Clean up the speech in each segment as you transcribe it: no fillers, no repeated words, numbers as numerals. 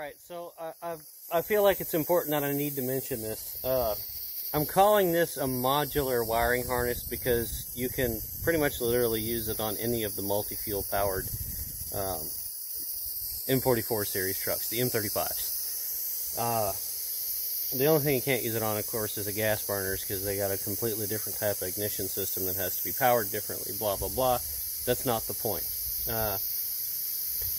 Alright, so I feel like it's important that I need to mention this. I'm calling this a modular wiring harness because you can pretty much literally use it on any of the multi-fuel powered M44 series trucks, the M35s. The only thing you can't use it on, of course, is the gas burners because they got a completely different type of ignition system that has to be powered differently, blah, blah, blah. That's not the point.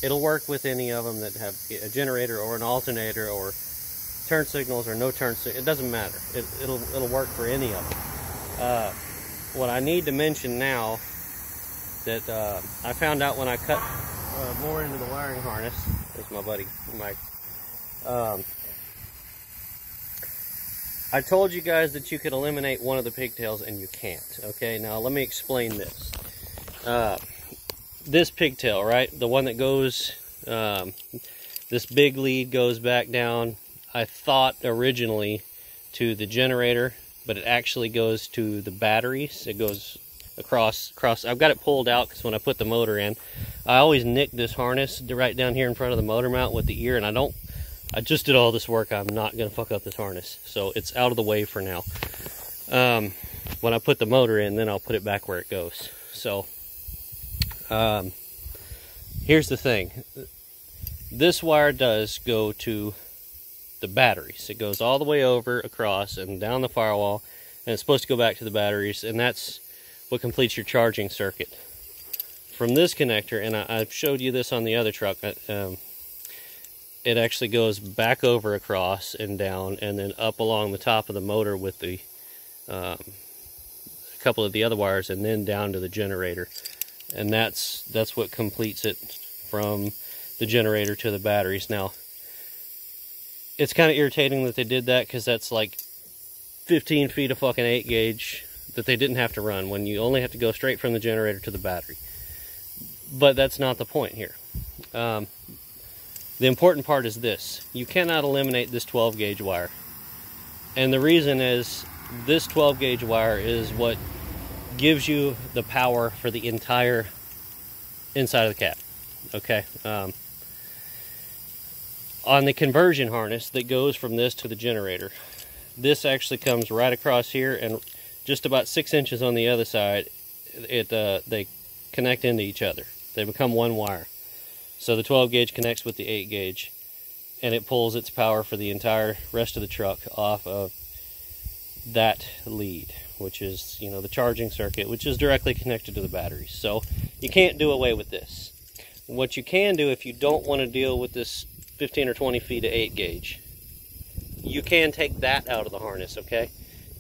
It'll work with any of them that have a generator or an alternator or turn signals or no turn signals. It doesn't matter. It'll work for any of them. What I need to mention now that I found out when I cut more into the wiring harness, there's my buddy Mike. I told you guys that you could eliminate one of the pigtails and you can't. Okay, now let me explain this. This pigtail, right? The one that goes, this big lead goes back down, I thought originally to the generator, but it actually goes to the batteries. It goes across. I've got it pulled out because when I put the motor in, I always nick this harness right down here in front of the motor mount with the ear, and I just did all this work. I'm not going to fuck up this harness. So it's out of the way for now. When I put the motor in, then I'll put it back where it goes. So, here's the thing. This wire does go to the batteries. It goes all the way over, across, and down the firewall, and it's supposed to go back to the batteries, and that's what completes your charging circuit. From this connector, and I've showed you this on the other truck, it actually goes back over, across, and down, and then up along the top of the motor with the a couple of the other wires, and then down to the generator. And that's what completes it from the generator to the batteries. Now, it's kind of irritating that they did that because that's like 15 feet of fucking 8 gauge that they didn't have to run when you only have to go straight from the generator to the battery. But that's not the point here. The important part is this. You cannot eliminate this 12 gauge wire. And the reason is this 12 gauge wire is what gives you the power for the entire inside of the cab. Okay. On the conversion harness that goes from this to the generator, this actually comes right across here, and just about 6 inches on the other side, they connect into each other. They become one wire. So the 12 gauge connects with the 8 gauge, and it pulls its power for the entire rest of the truck off of that lead, which is, you know, the charging circuit, which is directly connected to the batteries. So you can't do away with this. What you can do if you don't want to deal with this 15 or 20 feet of 8 gauge, you can take that out of the harness, okay?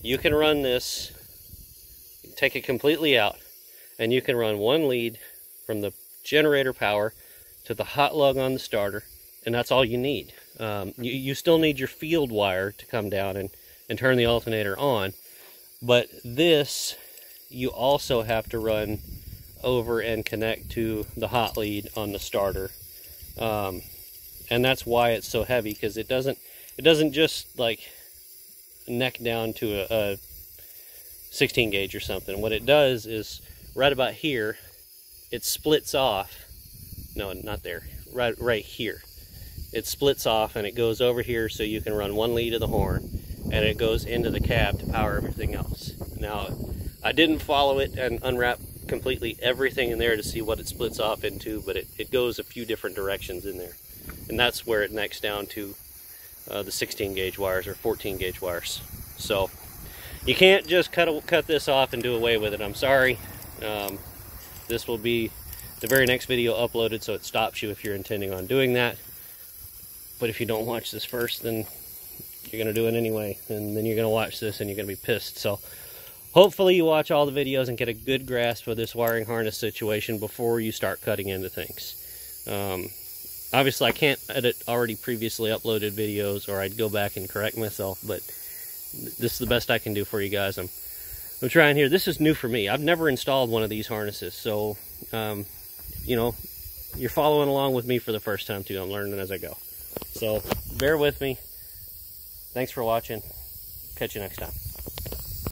You can run this, take it completely out, and you can run one lead from the generator power to the hot lug on the starter, and that's all you need. You still need your field wire to come down and turn the alternator on, but this you also have to run over and connect to the hot lead on the starter. And that's why it's so heavy, because it doesn't just like neck down to a 16 gauge or something. What it does is right about here, it splits off. No, not there. Right here. It splits off and it goes over here so you can run one lead of the horn, and it goes into the cab to power everything else. Now, I didn't follow it and unwrap completely everything in there to see what it splits off into, but it goes a few different directions in there. And that's where it necks down to the 16 gauge wires or 14 gauge wires. So you can't just cut this off and do away with it. I'm sorry. This will be the very next video uploaded, so it stops you if you're intending on doing that. But if you don't watch this first, then you're going to do it anyway, and then you're going to watch this and you're going to be pissed. So hopefully you watch all the videos and get a good grasp of this wiring harness situation before you start cutting into things. Obviously I can't edit already previously uploaded videos, or I'd go back and correct myself, but this is the best I can do for you guys. I'm trying here. This is new for me. I've never installed one of these harnesses, so you know, you're following along with me for the first time too. I'm learning as I go. So bear with me. Thanks for watching. Catch you next time.